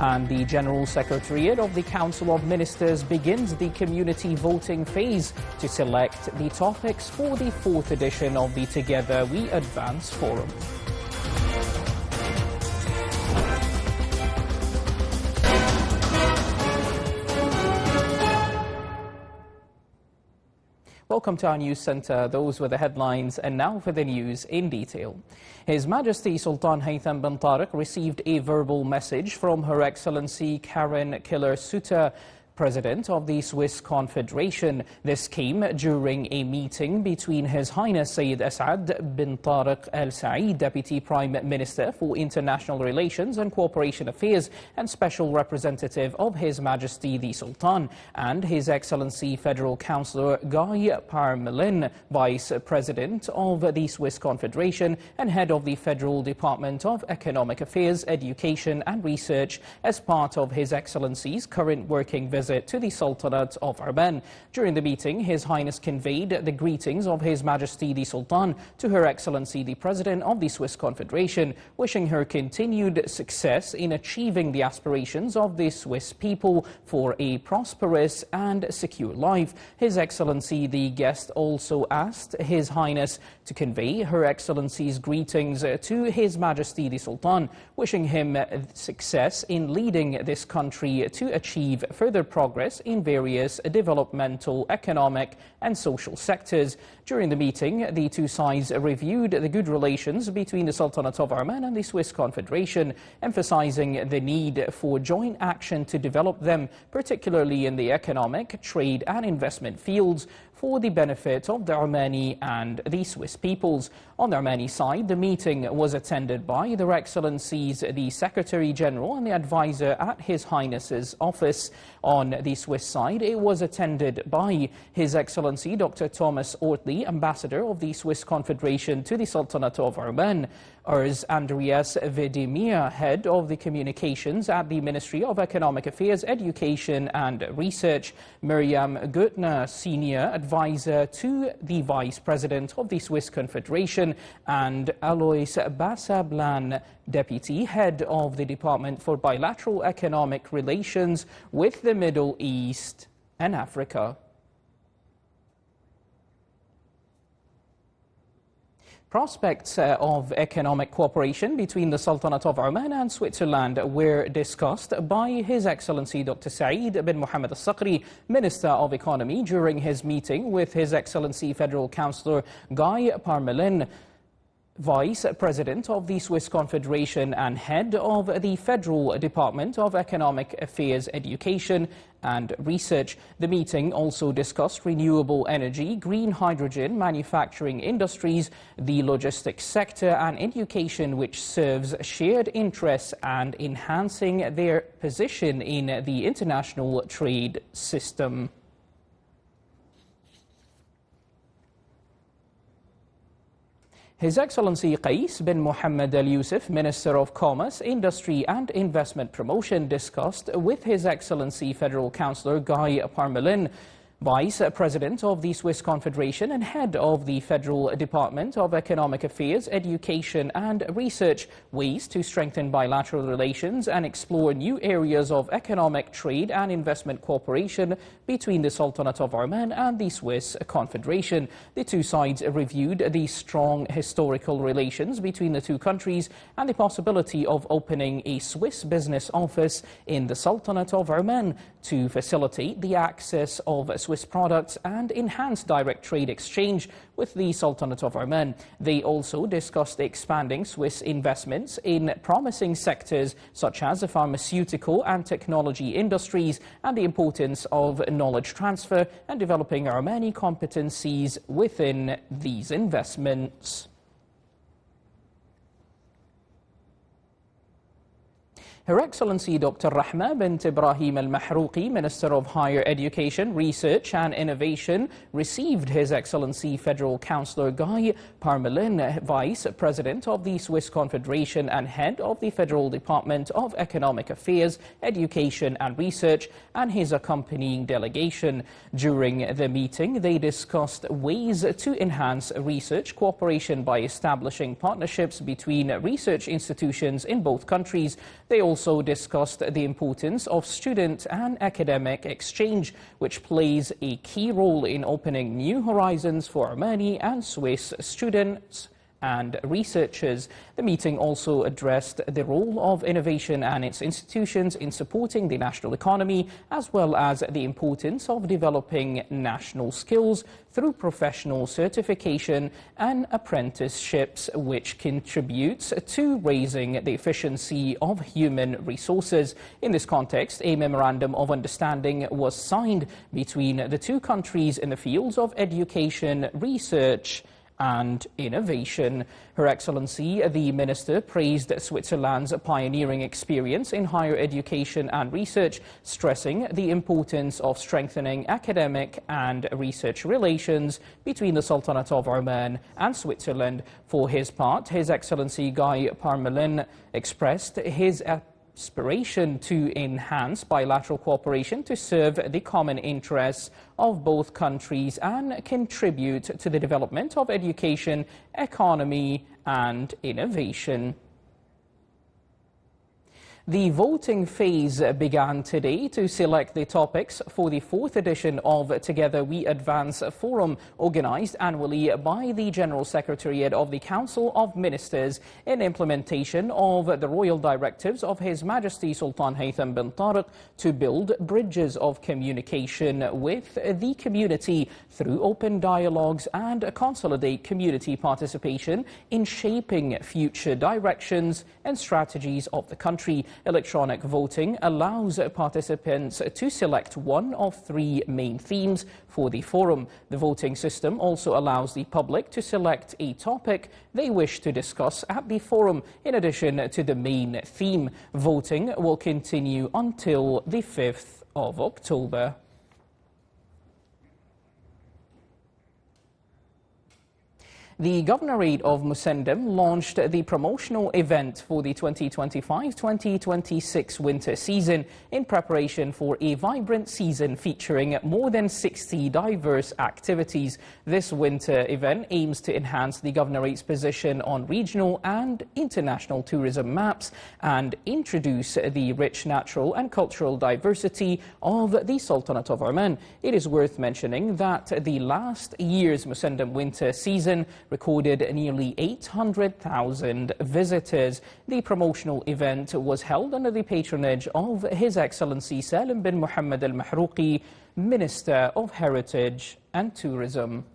And the General Secretariat of the Council of Ministers begins the community voting phase to select the topics for the 4th edition of the Together We Advance Forum. Welcome to our news centre. Those were the headlines, and now for the news in detail. His Majesty Sultan Haytham bin Tariq received a verbal message from Her Excellency Karen Killer-Sutter, President of the Swiss Confederation. This came during a meeting between His Highness Sayyid Asad bin Tariq Al Saeed, Deputy Prime Minister for International Relations and Cooperation Affairs and Special Representative of His Majesty the Sultan, and His Excellency Federal Councillor Guy Parmelin, Vice President of the Swiss Confederation and Head of the Federal Department of Economic Affairs, Education and Research, as part of His Excellency's current working visit to the Sultanate of Oman. During the meeting, His Highness conveyed the greetings of His Majesty the Sultan to Her Excellency the President of the Swiss Confederation, wishing her continued success in achieving the aspirations of the Swiss people for a prosperous and secure life. His Excellency the guest also asked His Highness to convey Her Excellency's greetings to His Majesty the Sultan, wishing him success in leading this country to achieve further progress in various developmental, economic and social sectors. During the meeting, the two sides reviewed the good relations between the Sultanate of Oman and the Swiss Confederation, emphasizing the need for joint action to develop them, particularly in the economic, trade and investment fields, for the benefit of the Omani and the Swiss peoples. On the Omani side, the meeting was attended by Their Excellencies the Secretary General and the Advisor at His Highness's office. On the Swiss side, it was attended by His Excellency Dr. Thomas Ortley, Ambassador of the Swiss Confederation to the Sultanate of Oman, Urs Andreas Vedemir, Head of the Communications at the Ministry of Economic Affairs, Education and Research, Miriam Gutner, Senior Advisor to the Vice President of the Swiss Confederation, and Alois Bassablan, Deputy Head of the Department for Bilateral Economic Relations with the Middle East and Africa. Prospects of economic cooperation between the Sultanate of Oman and Switzerland were discussed by His Excellency Dr. Saeed bin Mohammed Al-Saqri, Minister of Economy, during his meeting with His Excellency Federal Councillor Guy Parmelin, Vice President of the Swiss Confederation and Head of the Federal Department of Economic Affairs, Education and Research. The meeting also discussed renewable energy, green hydrogen, manufacturing industries, the logistics sector and education, which serves shared interests and enhancing their position in the international trade system. His Excellency Qais bin Mohammed Al Yusuf, Minister of Commerce, Industry and Investment Promotion, discussed with His Excellency Federal Councillor Guy Parmelin, Vice President of the Swiss Confederation and Head of the Federal Department of Economic Affairs, Education and Research, ways to strengthen bilateral relations and explore new areas of economic, trade and investment cooperation between the Sultanate of Oman and the Swiss Confederation. The two sides reviewed the strong historical relations between the two countries and the possibility of opening a Swiss business office in the Sultanate of Oman to facilitate the access of Swiss products and enhance direct trade exchange with the Sultanate of Oman. They also discussed expanding Swiss investments in promising sectors such as the pharmaceutical and technology industries and the importance of knowledge transfer and developing Omani competencies within these investments. Her Excellency Dr. Rahma bint Ibrahim Al-Mahrouqi, Minister of Higher Education, Research and Innovation, received His Excellency Federal Councillor Guy Parmelin, Vice President of the Swiss Confederation and Head of the Federal Department of Economic Affairs, Education and Research, and his accompanying delegation. During the meeting, they discussed ways to enhance research cooperation by establishing partnerships between research institutions in both countries. They also discussed the importance of student and academic exchange, which plays a key role in opening new horizons for Omani and Swiss students and researchers. The meeting also addressed the role of innovation and its institutions in supporting the national economy, as well as the importance of developing national skills through professional certification and apprenticeships, which contributes to raising the efficiency of human resources. In this context, a memorandum of understanding was signed between the two countries in the fields of education, research and innovation. Her Excellency, the Minister, praised Switzerland's pioneering experience in higher education and research, stressing the importance of strengthening academic and research relations between the Sultanate of Oman and Switzerland. For his part, His Excellency Guy Parmelin expressed his aspiration to enhance bilateral cooperation to serve the common interests of both countries and contribute to the development of education, economy and innovation. The voting phase began today to select the topics for the 4th edition of Together We Advance Forum, organised annually by the General Secretariat of the Council of Ministers in implementation of the royal directives of His Majesty Sultan Haytham bin Tariq to build bridges of communication with the community through open dialogues and consolidate community participation in shaping future directions and strategies of the country. Electronic voting allows participants to select one of 3 main themes for the forum. The voting system also allows the public to select a topic they wish to discuss at the forum in addition to the main theme. Voting will continue until the 5th of October. The Governorate of Musandam launched the promotional event for the 2025-2026 winter season in preparation for a vibrant season featuring more than 60 diverse activities. This winter event aims to enhance the Governorate's position on regional and international tourism maps and introduce the rich natural and cultural diversity of the Sultanate of Oman. It is worth mentioning that the last year's Musandam winter season recorded nearly 800,000 visitors. The promotional event was held under the patronage of His Excellency Salim bin Muhammad al-Mahrouqi, Minister of Heritage and Tourism.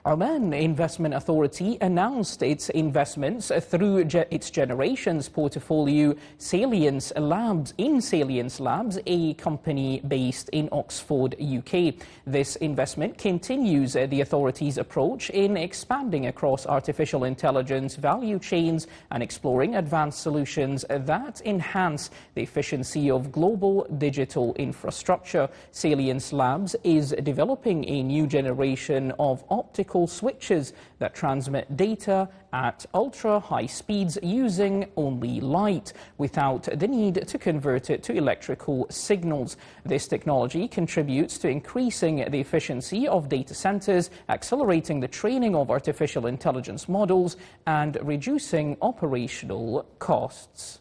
Oman Investment Authority announced its investments through its Generations portfolio Salience Labs in Salience Labs, a company based in Oxford, UK. This investment continues the authority's approach in expanding across artificial intelligence value chains and exploring advanced solutions that enhance the efficiency of global digital infrastructure. Salience Labs is developing a new generation of optical switches that transmit data at ultra-high speeds using only light without the need to convert it to electrical signals. This technology contributes to increasing the efficiency of data centers, accelerating the training of artificial intelligence models, and reducing operational costs.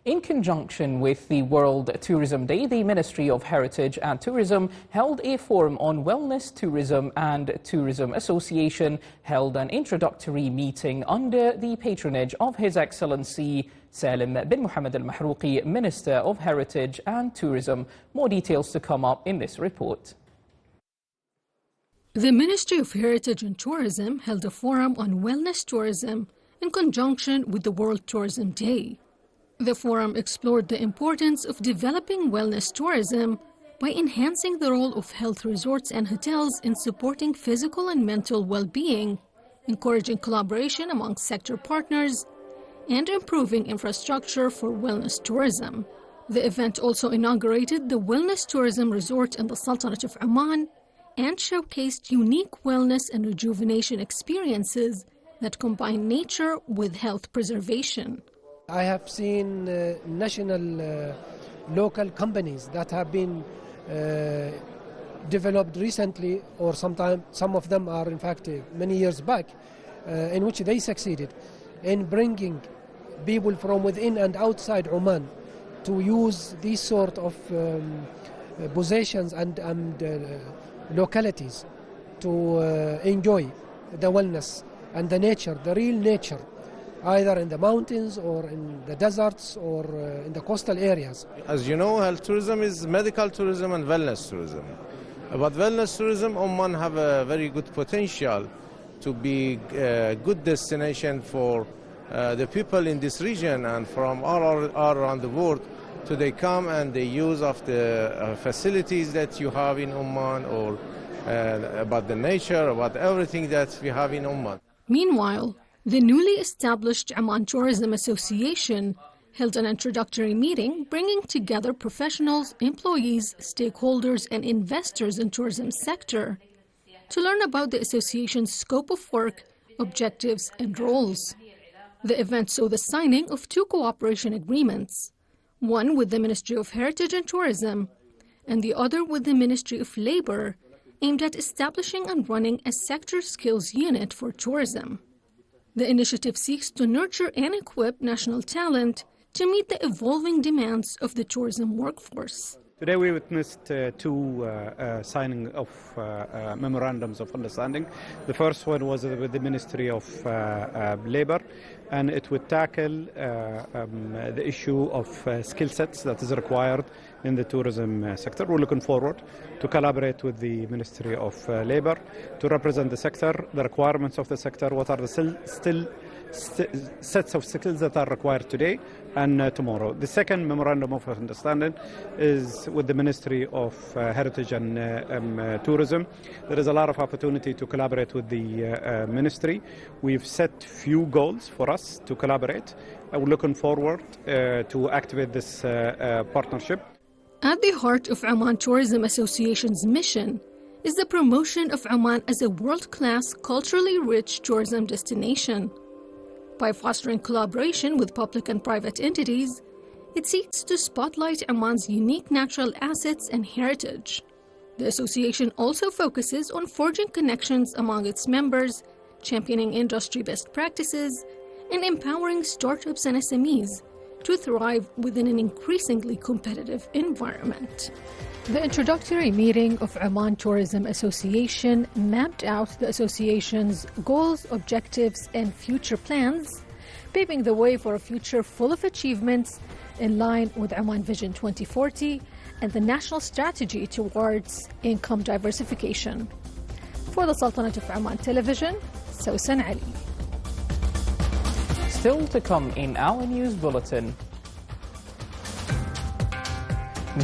In conjunction with the World Tourism Day, the Ministry of Heritage and Tourism held a forum on wellness tourism, and Tourism Association held an introductory meeting under the patronage of His Excellency Salim bin Muhammad al-Mahrouqi, Minister of Heritage and Tourism. More details to come up in this report. The Ministry of Heritage and Tourism held a forum on wellness tourism in conjunction with the World Tourism Day. The forum explored the importance of developing wellness tourism by enhancing the role of health resorts and hotels in supporting physical and mental well-being, encouraging collaboration among sector partners, and improving infrastructure for wellness tourism. The event also inaugurated the Wellness Tourism Resort in the Sultanate of Oman and showcased unique wellness and rejuvenation experiences that combine nature with health preservation. I have seen national local companies that have been developed recently, or sometime some of them are in fact many years back, in which they succeeded in bringing people from within and outside Oman to use these sort of possessions and localities to enjoy the wellness and the nature, the real nature, either in the mountains or in the deserts or in the coastal areas. As you know, health tourism is medical tourism and wellness tourism. But wellness tourism, Oman have a very good potential to be a good destination for the people in this region and from all around the world. So they come and they use of the facilities that you have in Oman, or about the nature, about everything that we have in Oman. Meanwhile, the newly established Amman Tourism Association held an introductory meeting bringing together professionals, employees, stakeholders, and investors in tourism sector to learn about the association's scope of work, objectives, and roles. The event saw the signing of 2 cooperation agreements, one with the Ministry of Heritage and Tourism and the other with the Ministry of Labor, aimed at establishing and running a sector skills unit for tourism. The initiative seeks to nurture and equip national talent to meet the evolving demands of the tourism workforce. Today we witnessed 2 signing of memorandums of understanding. The first one was with the Ministry of Labor, and it would tackle the issue of skill sets that is required in the tourism sector. We're looking forward to collaborate with the Ministry of Labor to represent the sector, the requirements of the sector, what are the sets of skills that are required today and tomorrow. The second memorandum of understanding is with the Ministry of Heritage and Tourism. There is a lot of opportunity to collaborate with the ministry. We've set few goals for us to collaborate. We're looking forward to activate this partnership. At the heart of Amman Tourism Association's mission is the promotion of Amman as a world-class, culturally rich tourism destination. By fostering collaboration with public and private entities, it seeks to spotlight Amman's unique natural assets and heritage. The association also focuses on forging connections among its members, championing industry best practices, and empowering startups and SMEs to thrive within an increasingly competitive environment. The introductory meeting of Amman Tourism Association mapped out the association's goals, objectives, and future plans, paving the way for a future full of achievements in line with Amman Vision 2040 and the national strategy towards income diversification. For the Sultanate of Amman Television, Sousan Ali. Still to come in our news bulletin.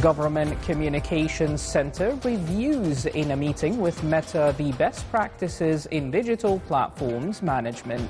Government Communications Center reviews in a meeting with Meta the best practices in digital platforms management.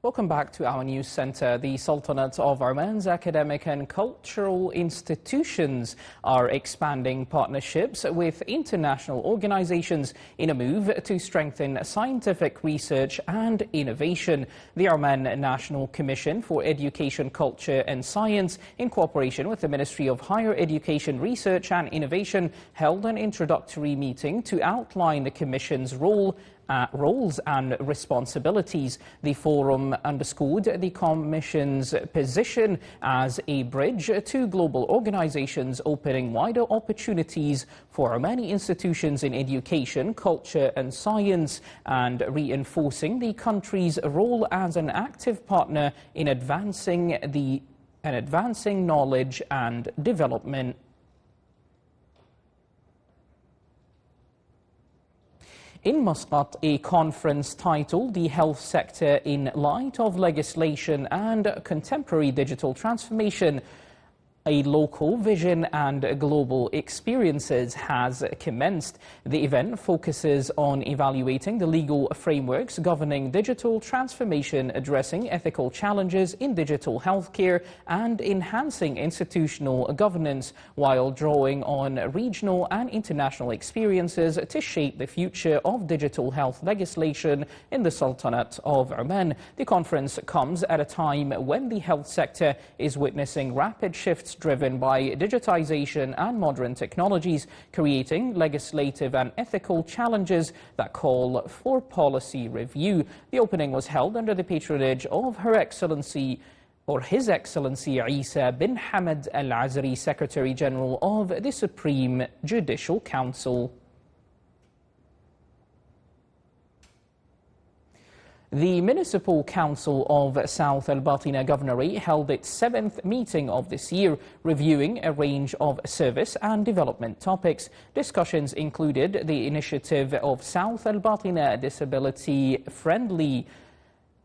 Welcome back to our news centre. The Sultanate of Oman's academic and cultural institutions are expanding partnerships with international organisations in a move to strengthen scientific research and innovation. The Oman National Commission for Education, Culture and Science, in cooperation with the Ministry of Higher Education, Research and Innovation, held an introductory meeting to outline the Commission's roles and responsibilities. The forum underscored the Commission's position as a bridge to global organisations, opening wider opportunities for many institutions in education, culture and science, and reinforcing the country's role as an active partner in advancing knowledge and development. In Muscat, a conference titled "The Health Sector in Light of Legislation and Contemporary Digital Transformation" A local vision and global experiences has commenced. The event focuses on evaluating the legal frameworks governing digital transformation, addressing ethical challenges in digital healthcare, and enhancing institutional governance, while drawing on regional and international experiences to shape the future of digital health legislation in the Sultanate of Oman. The conference comes at a time when the health sector is witnessing rapid shifts driven by digitization and modern technologies, creating legislative and ethical challenges that call for policy review. The opening was held under the patronage of His Excellency Isa bin Hamad Al Azri, Secretary General of the Supreme Judicial Council. The Municipal Council of South Al Batina Governorate held its 7th meeting of this year, reviewing a range of service and development topics. Discussions included the initiative of South Al Batina Disability Friendly,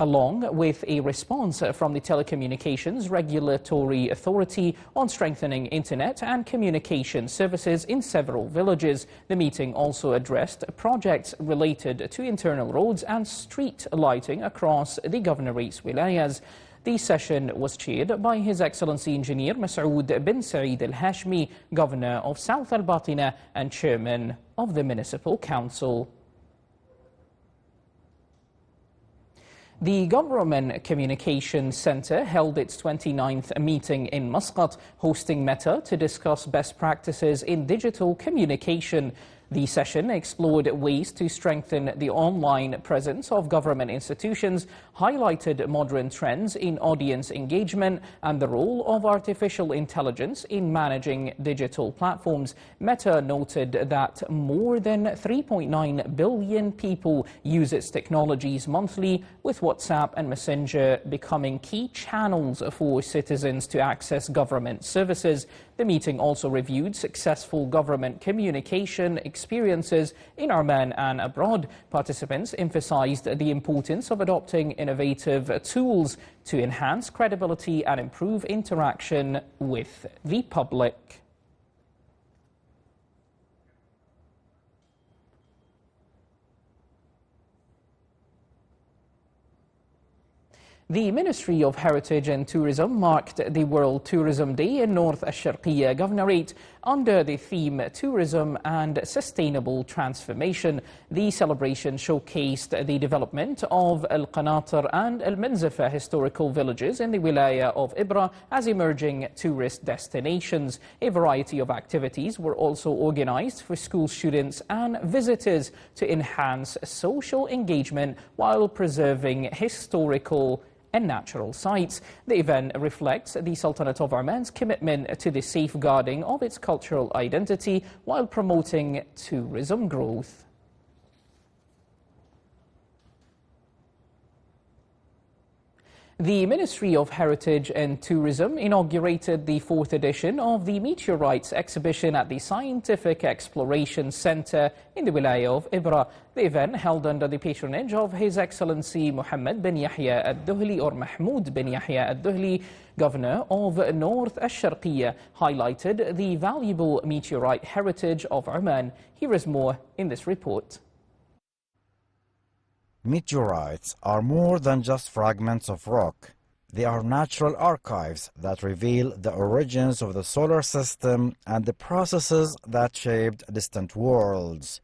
along with a response from the Telecommunications Regulatory Authority on strengthening internet and communication services in several villages. The meeting also addressed projects related to internal roads and street lighting across the Governorate's wilayas. The session was chaired by His Excellency Engineer Masoud bin Saeed Al Hashmi, Governor of South Al Batina and Chairman of the Municipal Council. The Government Communications Centre held its 29th meeting in Muscat, hosting Meta to discuss best practices in digital communication. The session explored ways to strengthen the online presence of government institutions, highlighted modern trends in audience engagement, and the role of artificial intelligence in managing digital platforms. Meta noted that more than 3.9 billion people use its technologies monthly, with WhatsApp and Messenger becoming key channels for citizens to access government services. The meeting also reviewed successful government communication experiences in Oman and abroad. Participants emphasized the importance of adopting innovative tools to enhance credibility and improve interaction with the public. The Ministry of Heritage and Tourism marked the World Tourism Day in North Al-Sharqiyya Governorate under the theme Tourism and Sustainable Transformation. The celebration showcased the development of Al-Qanatir and Al-Manzafa historical villages in the wilaya of Ibra as emerging tourist destinations. A variety of activities were also organized for school students and visitors to enhance social engagement while preserving historical and natural sites. The event reflects the Sultanate of Oman's commitment to the safeguarding of its cultural identity while promoting tourism growth. The Ministry of Heritage and Tourism inaugurated the 4th edition of the Meteorites exhibition at the Scientific Exploration Centre in the Wilaya of Ibra. The event, held under the patronage of His Excellency Muhammad bin Yahya Al-Duhli, or Mahmoud bin Yahya Al-Duhli, Governor of North Al-Sharqiyya, highlighted the valuable meteorite heritage of Oman. Here is more in this report. Meteorites are more than just fragments of rock. They are natural archives that reveal the origins of the solar system and the processes that shaped distant worlds.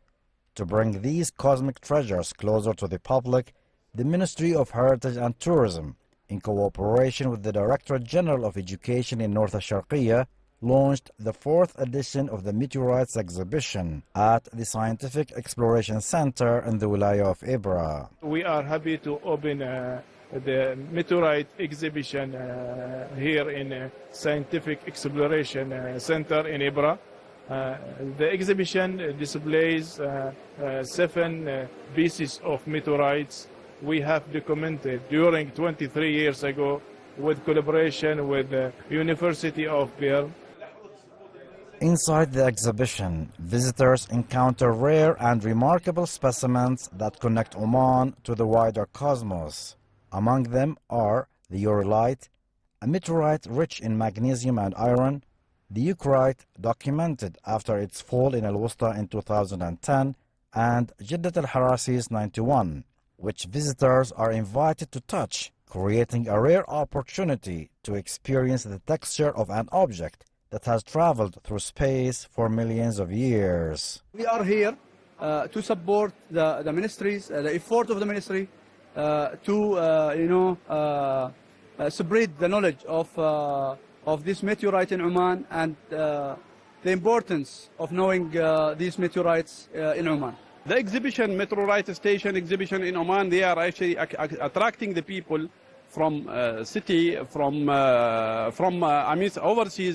To bring these cosmic treasures closer to the public, the Ministry of Heritage and Tourism, in cooperation with the Directorate General of Education in North Al-Sharqiyya, launched the 4th edition of the Meteorites exhibition at the Scientific Exploration Center in the Wilaya of Ibra. We are happy to open the Meteorite exhibition here in Scientific Exploration Center in Ibra. The exhibition displays 7 pieces of meteorites we have documented during 23 years ago with collaboration with the University of Bern. Inside the exhibition, visitors encounter rare and remarkable specimens that connect Oman to the wider cosmos. Among them are the Ureilite a meteorite rich in magnesium and iron. The Eucrite, documented after its fall in Al-Wusta in 2010, and Jiddat al-Harasis 91, which visitors are invited to touch, creating a rare opportunity to experience the texture of an object that has traveled through space for millions of years. We are here to support the ministries, the effort of the ministry to spread the knowledge of this meteorite in Oman and the importance of knowing these meteorites in Oman. The exhibition, Meteorite Station exhibition in Oman, they are actually attracting the people from city, from overseas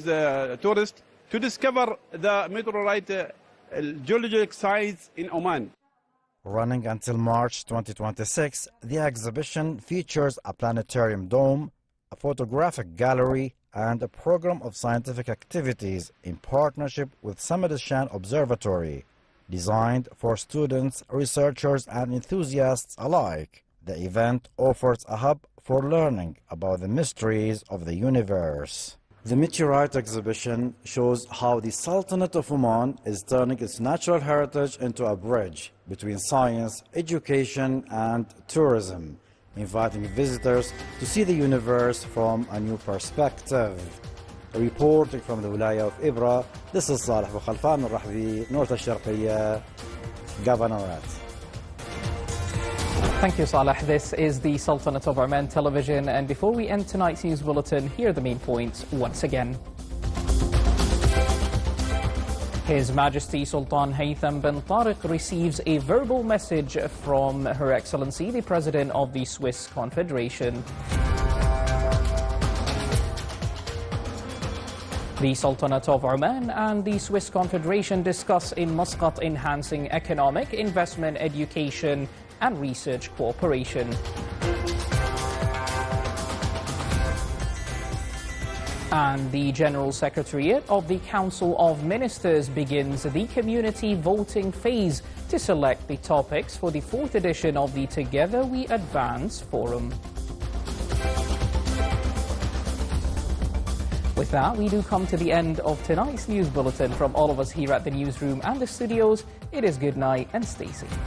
tourists to discover the meteorite geologic sites in Oman. Running until March 2026, the exhibition features a planetarium dome, a photographic gallery, and a program of scientific activities in partnership with Samadashan Observatory, designed for students, researchers, and enthusiasts alike. The event offers a hub for learning about the mysteries of the universe. The meteorite exhibition shows how the Sultanate of Oman is turning its natural heritage into a bridge between science, education, and tourism, inviting visitors to see the universe from a new perspective. Reporting from the Wilaya of Ibra, this is Saleh Bukhalfan al-Rahbi, North al-Sharqiyya, Governorate. Thank you, Saleh. This is the Sultanate of Oman television. And before we end tonight's news bulletin, here are the main points once again. His Majesty Sultan Haytham bin Tariq receives a verbal message from Her Excellency, the President of the Swiss Confederation. The Sultanate of Oman and the Swiss Confederation discuss in Muscat enhancing economic, investment, education, and research cooperation. And the General Secretariat of the Council of Ministers begins the community voting phase to select the topics for the 4th edition of the Together We Advance Forum. With that, we do come to the end of tonight's news bulletin. From all of us here at the newsroom and the studios, it is good night and stay safe.